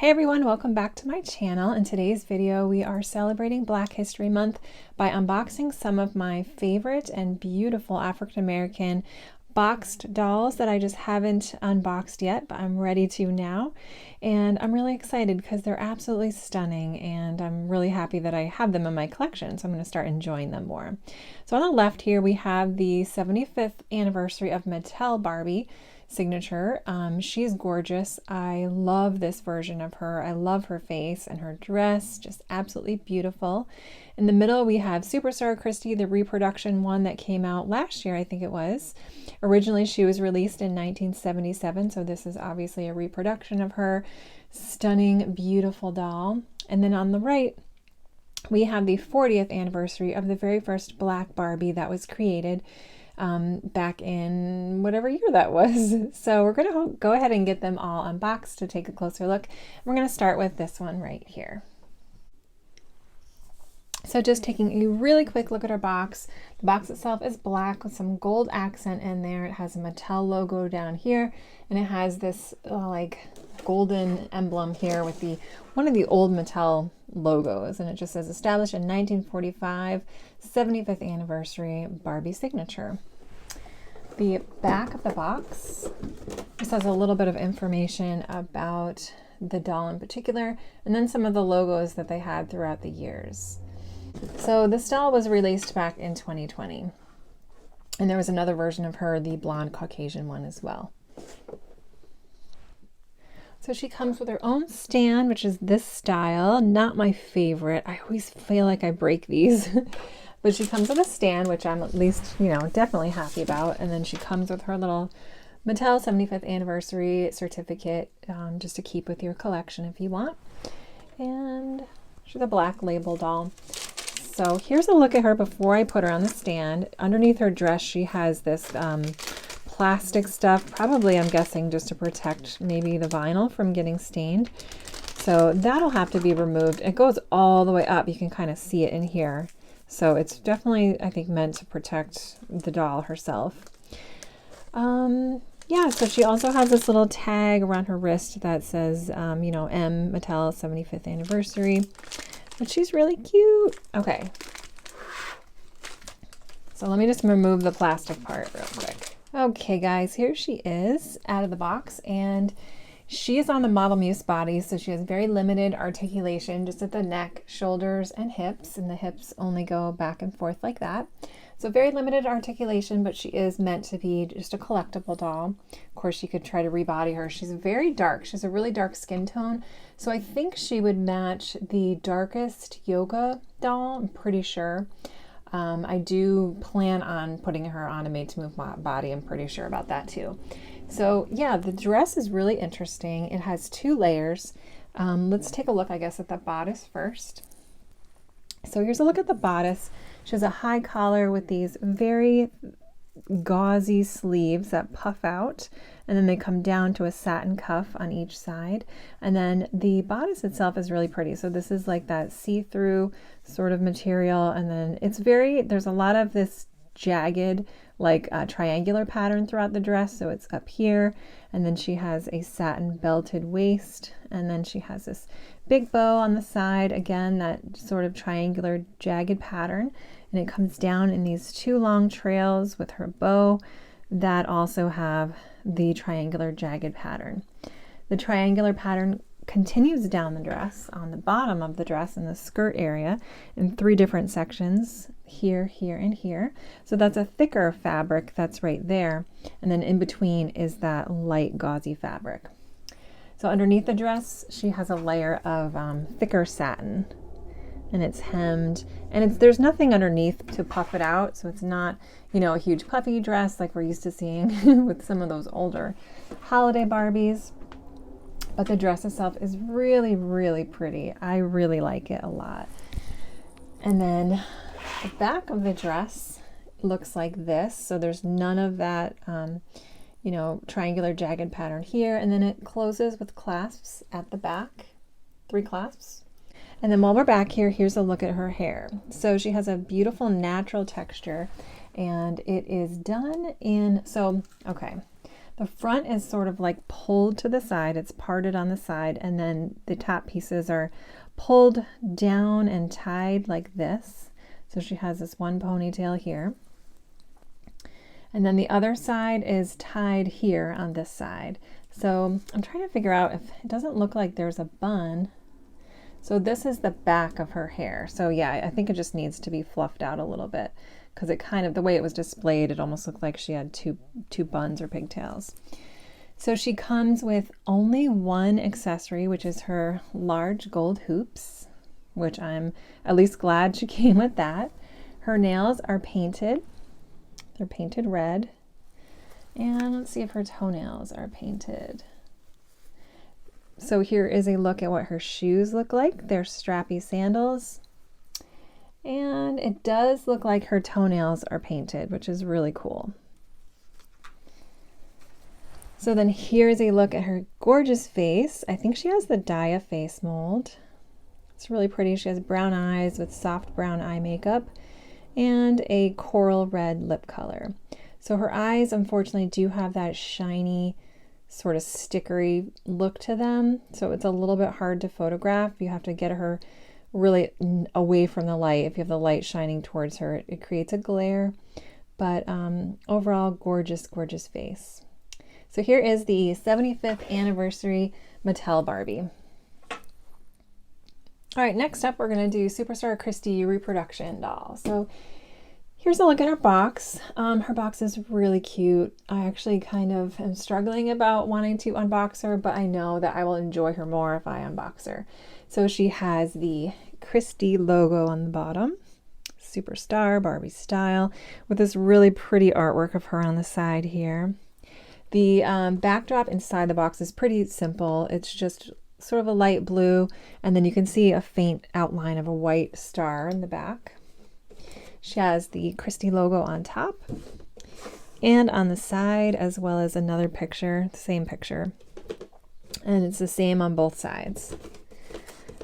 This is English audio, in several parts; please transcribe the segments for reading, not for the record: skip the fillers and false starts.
Hey everyone, welcome back to my channel. In today's video, we are celebrating Black History Month by unboxing some of my favorite and beautiful African American boxed dolls that I just haven't unboxed yet, but I'm ready to now. And I'm really excited because they're absolutely stunning and I'm really happy that I have them in my collection, so I'm going to start enjoying them more. So on the left here, we have the 75th anniversary of Mattel Barbie signature. She's gorgeous. I love this version of her. I love her face and her dress, just absolutely beautiful. In the middle we have Superstar Christy, the reproduction one that came out last year, I think it was. Originally she was released in 1977, so this is obviously a reproduction of her. Stunning, beautiful doll. And then on the right we have the 40th anniversary of the very first Black Barbie that was created back in whatever year that was. So we're going to go ahead and get them all unboxed to take a closer look. We're going to start with this one right here. So just taking a really quick look at our box. The box itself is black with some gold accent in there. It has a Mattel logo down here, and it has this like golden emblem here with one of the old Mattel logos, and it just says established in 1945, 75th anniversary Barbie signature. The back of the box just has a little bit of information about the doll in particular, and then some of the logos that they had throughout the years. So this doll was released back in 2020, and there was another version of her, the blonde Caucasian one as well. So she comes with her own stand, which is this style. Not my favorite. I always feel like I break these. But she comes with a stand, which I'm at least, definitely happy about. And then she comes with her little Mattel 75th anniversary certificate, just to keep with your collection if you want. And she's a black label doll. So here's a look at her before I put her on the stand. Underneath her dress, she has this plastic stuff, probably I'm guessing just to protect maybe the vinyl from getting stained. So that'll have to be removed. It goes all the way up. You can kind of see it in here. So it's definitely, I think, meant to protect the doll herself. Yeah, so she also has this little tag around her wrist that says, M Mattel 75th anniversary, but she's really cute. Okay. So let me just remove the plastic part real quick. Okay guys, here she is out of the box, and she is on the Model Muse body, so she has very limited articulation just at the neck, shoulders, and hips, and the hips only go back and forth like that. So very limited articulation, but she is meant to be just a collectible doll. Of course, you could try to rebody her. She's very dark. She has a really dark skin tone, so I think she would match the darkest yoga doll, I'm pretty sure. I do plan on putting her on a Made to Move body. I'm pretty sure about that too. So yeah, the dress is really interesting. It has two layers. Let's take a look, I guess, at the bodice first. So here's a look at the bodice. She has a high collar with these very gauzy sleeves that puff out, and then they come down to a satin cuff on each side. And then the bodice itself is really pretty. So this is like that see-through sort of material, and then there's a lot of this jagged, like triangular pattern throughout the dress. So it's up here, and then she has a satin belted waist, and then she has this big bow on the side, again that sort of triangular jagged pattern, and it comes down in these two long trails with her bow that also have the triangular jagged pattern. The triangular pattern continues down the dress on the bottom of the dress in the skirt area in three different sections, here, here, and here. So that's a thicker fabric that's right there, and then in between is that light gauzy fabric. So underneath the dress she has a layer of thicker satin, and it's hemmed, and there's nothing underneath to puff it out, so it's not a huge puffy dress like we're used to seeing with some of those older holiday Barbies. But the dress itself is really, really pretty. I really like it a lot. And then the back of the dress looks like this. So there's none of that, triangular jagged pattern here. And then it closes with clasps at the back, 3 clasps. And then while we're back here, here's a look at her hair. So she has a beautiful natural texture, and it is done in, The front is sort of like pulled to the side. It's parted on the side, and then the top pieces are pulled down and tied like this. So she has this one ponytail here. And then the other side is tied here on this side. So I'm trying to figure out if it doesn't look like there's a bun. So this is the back of her hair. So yeah, I think it just needs to be fluffed out a little bit, because it kind of, the way it was displayed, it almost looked like she had two buns or pigtails. So she comes with only one accessory, which is her large gold hoops, which I'm at least glad she came with that. Her nails are painted. They're painted red. And let's see if her toenails are painted. So here is a look at what her shoes look like. They're strappy sandals. And it does look like her toenails are painted, which is really cool. So then here's a look at her gorgeous face. I think she has the Dia face mold. It's really pretty. She has brown eyes with soft brown eye makeup and a coral red lip color. So her eyes, unfortunately, do have that shiny, sort of stickery look to them. So it's a little bit hard to photograph. You have to get her really away from the light. If you have the light shining towards her, it creates a glare. But overall, gorgeous, gorgeous face. So here is the 75th anniversary Mattel Barbie. All right, next up, we're going to do Superstar Christy Reproduction doll. So here's a look at her box. Her box is really cute. I actually kind of am struggling about wanting to unbox her, but I know that I will enjoy her more if I unbox her. So she has the Christy logo on the bottom, Superstar Barbie style, with this really pretty artwork of her on the side here. The backdrop inside the box is pretty simple. It's just sort of a light blue, and then you can see a faint outline of a white star in the back. She has the Christy logo on top and on the side, as well as another picture, the same picture. And it's the same on both sides.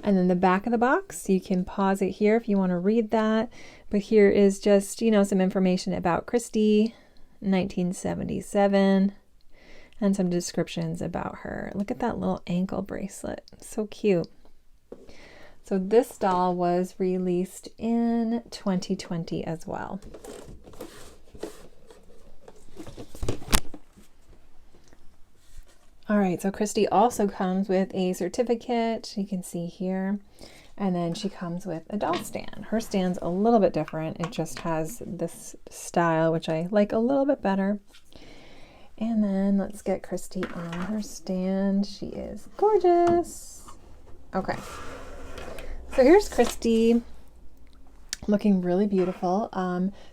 And then the back of the box, you can pause it here if you want to read that. But here is just, you know, some information about Christy, 1977, and some descriptions about her. Look at that little ankle bracelet. So cute. So this doll was released in 2020 as well. All right, so Christy also comes with a certificate, you can see here, and then she comes with a doll stand. Her stand's a little bit different. It just has this style, which I like a little bit better. And then let's get Christy on her stand. She is gorgeous. Okay. So here's Christy, looking really beautiful.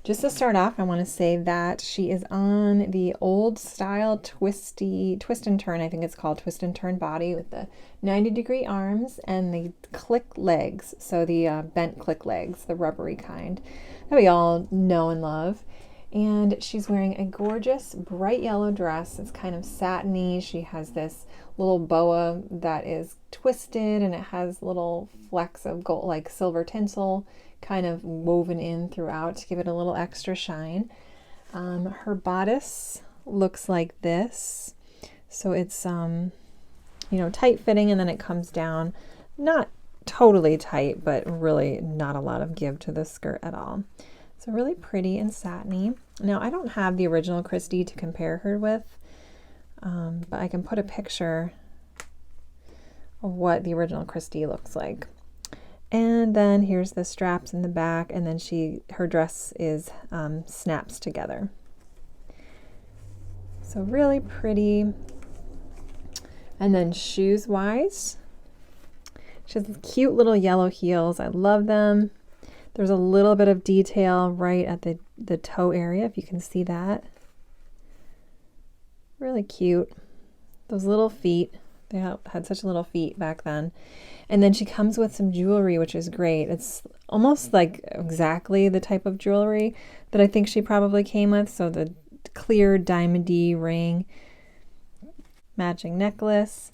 Just to start off, I want to say that she is on the old style twist and turn, I think it's called twist and turn body, with the 90-degree arms and the click legs. So the bent click legs, the rubbery kind that we all know and love. And she's wearing a gorgeous bright yellow dress. It's kind of satiny. She has this little boa that is twisted, and it has little flecks of gold, like silver tinsel, kind of woven in throughout to give it a little extra shine. Her bodice looks like this. So it's, you know, tight fitting, and then it comes down, not totally tight, but really not a lot of give to the skirt at all. So really pretty and satiny. Now, I don't have the original Christy to compare her with, but I can put a picture of what the original Christy looks like. And then here's the straps in the back, and then her dress is snaps together. So really pretty. And then shoes wise, she has cute little yellow heels. I love them. There's a little bit of detail right at the toe area, if you can see that. Really cute. Those little feet. They had such little feet back then. And then she comes with some jewelry, which is great. It's almost like exactly the type of jewelry that I think she probably came with. So the clear diamondy ring, matching necklace,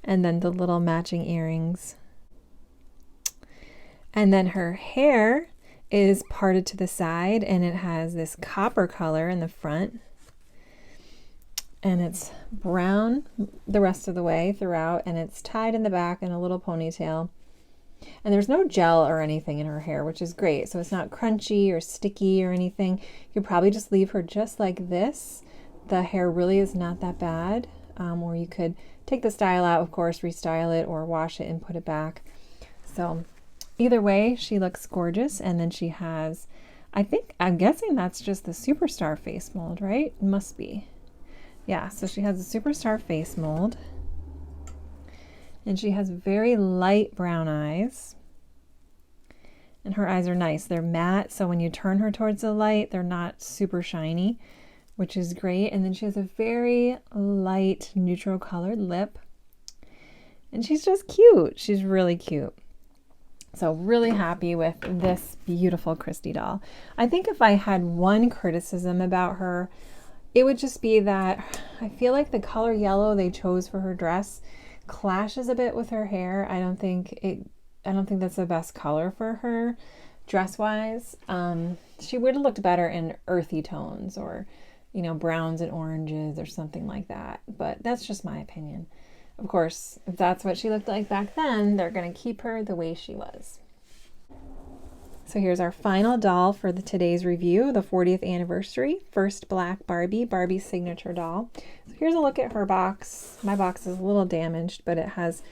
and then the little matching earrings. And then her hair is parted to the side, and it has this copper color in the front. and it's brown the rest of the way throughout, and it's tied in the back in a little ponytail. And there's no gel or anything in her hair, which is great. So it's not crunchy or sticky or anything. You could probably just leave her just like this. The hair really is not that bad. Or you could take the style out, of course, restyle it, or wash it and put it back. So either way, she looks gorgeous. And then she has, I'm guessing that's just the Superstar face mold, right? It must be. Yeah, so she has a Superstar face mold. And she has very light brown eyes. And her eyes are nice. They're matte, so when you turn her towards the light, they're not super shiny, which is great. And then she has a very light neutral colored lip. And she's just cute. She's really cute. So really happy with this beautiful Christy doll. I think if I had one criticism about her, it would just be that I feel like the color yellow they chose for her dress clashes a bit with her hair. I don't think that's the best color for her dress-wise. She would have looked better in earthy tones, or browns and oranges or something like that. But that's just my opinion. Of course, if that's what she looked like back then, they're going to keep her the way she was. So here's our final doll for today's review, the 40th anniversary, first black Barbie, Barbie's signature doll. So here's a look at her box. My box is a little damaged, but it has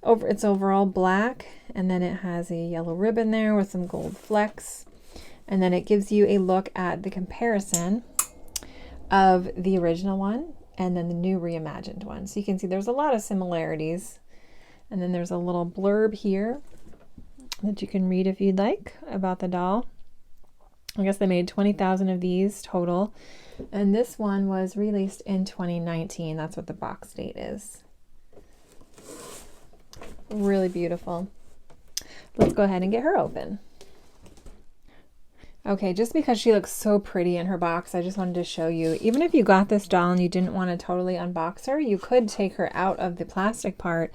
it's overall black, and then it has a yellow ribbon there with some gold flecks. And then it gives you a look at the comparison of the original one and then the new reimagined one. So you can see there's a lot of similarities. And then there's a little blurb here that you can read if you'd like about the doll. I guess they made 20,000 of these total, and this one was released in 2019. That's what the box date is. Really beautiful. Let's go ahead and get her open. Okay, just because she looks so pretty in her box, I just wanted to show you, even if you got this doll and you didn't want to totally unbox her, you could take her out of the plastic part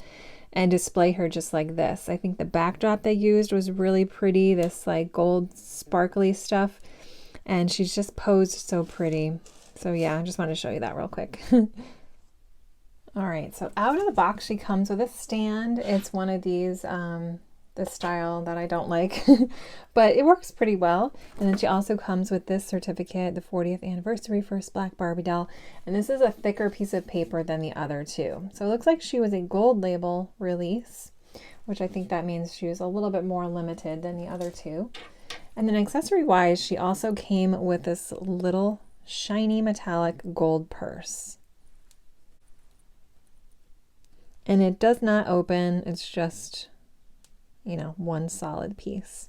and display her just like this. I think the backdrop they used was really pretty, this like gold sparkly stuff, and she's just posed so pretty. So yeah, I just wanted to show you that real quick. All right, so out of the box she comes with a stand. It's one of these, this style that I don't like, but it works pretty well. And then she also comes with this certificate, the 40th anniversary first black Barbie doll. And this is a thicker piece of paper than the other two. So it looks like she was a gold label release, which I think that means she was a little bit more limited than the other two. And then accessory wise, she also came with this little shiny metallic gold purse. And it does not open, it's just one solid piece.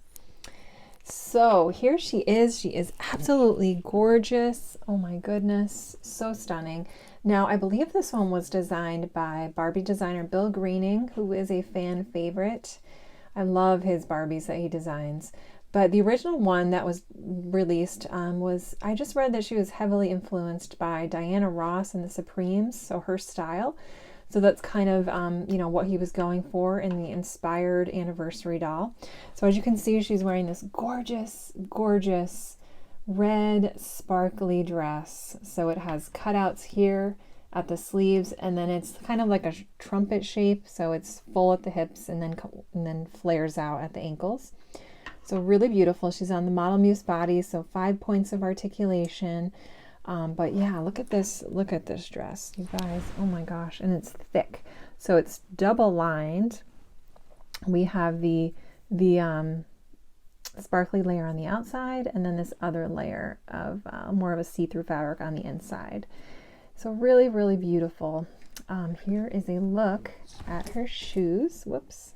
So here she is. She is absolutely gorgeous. Oh my goodness, so stunning. Now, I believe this one was designed by Barbie designer Bill Greening, who is a fan favorite. I love his Barbies that he designs. But the original one that was released I just read that she was heavily influenced by Diana Ross and the Supremes, so her style. So that's kind of, what he was going for in the inspired anniversary doll. So as you can see, she's wearing this gorgeous, gorgeous red sparkly dress. So it has cutouts here at the sleeves, and then it's kind of like a trumpet shape. So it's full at the hips and then flares out at the ankles. So really beautiful. She's on the Model Muse body, so 5 points of articulation. But yeah, look at this dress, you guys. Oh my gosh. And it's thick. So it's double lined. We have the sparkly layer on the outside, and then this other layer of more of a see-through fabric on the inside. So really, really beautiful. Here is a look at her shoes. Whoops.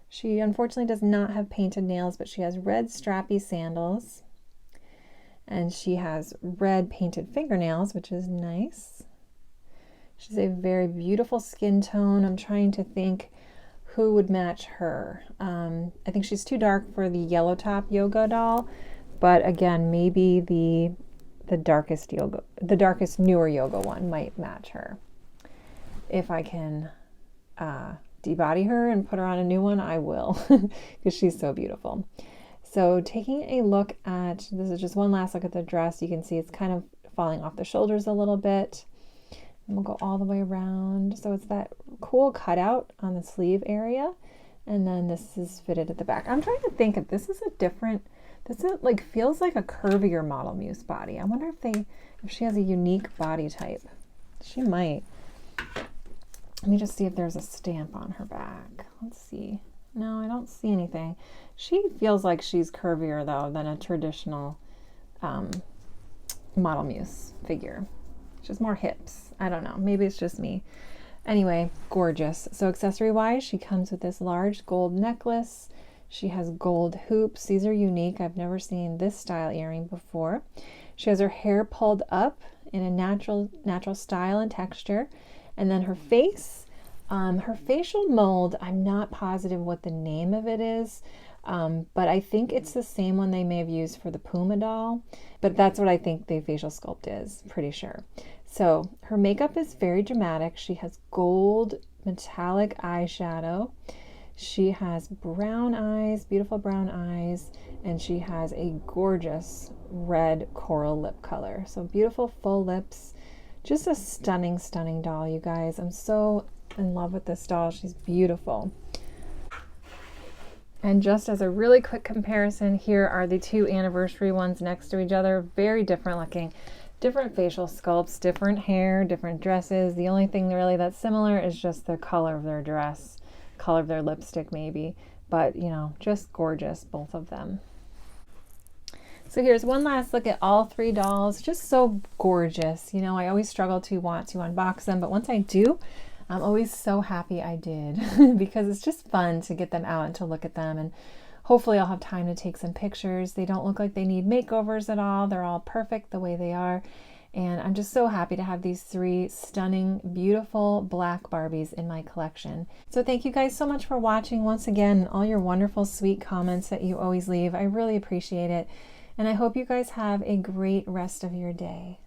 She unfortunately does not have painted nails, but she has red strappy sandals. And she has red painted fingernails, which is nice. She's a very beautiful skin tone. I'm trying to think who would match her. I think she's too dark for the yellow top yoga doll, but again, maybe the darkest newer yoga one might match her. If I can debody her and put her on a new one, I will, because she's so beautiful. So taking a look at, this is just one last look at the dress. You can see it's kind of falling off the shoulders a little bit. And we'll go all the way around. So it's that cool cutout on the sleeve area. And then this is fitted at the back. I'm trying to think if this is a different, this is like feels like a curvier Model Muse body. I wonder if she has a unique body type. She might. Let me just see if there's a stamp on her back. Let's see. No, I don't see anything. She feels like she's curvier though than a traditional Model Muse figure. She has more hips. I don't know. Maybe it's just me. Anyway, gorgeous. So accessory wise, she comes with this large gold necklace. She has gold hoops. These are unique. I've never seen this style earring before. She has her hair pulled up in a natural style and texture. And then her face, her facial mold, I'm not positive what the name of it is, but I think it's the same one they may have used for the Puma doll. But that's what I think the facial sculpt is, pretty sure. So her makeup is very dramatic. She has gold metallic eyeshadow. She has brown eyes, beautiful brown eyes, and she has a gorgeous red coral lip color. So beautiful full lips. Just a stunning, stunning doll, you guys. I'm so in love with this doll. She's beautiful. And just as a really quick comparison, here are the two Anniversary ones next to each other. Very different looking. Different facial sculpts, different hair, different dresses. The only thing really that's similar is just the color of their dress, color of their lipstick maybe. But, you know, just gorgeous, both of them. So here's one last look at all three dolls. Just so gorgeous. You know, I always struggle to want to unbox them, but once I do, I'm always so happy I did because it's just fun to get them out and to look at them. And hopefully I'll have time to take some pictures. They don't look like they need makeovers at all. They're all perfect the way they are. And I'm just so happy to have these three stunning, beautiful black Barbies in my collection. So thank you guys so much for watching once again, all your wonderful, sweet comments that you always leave. I really appreciate it. And I hope you guys have a great rest of your day.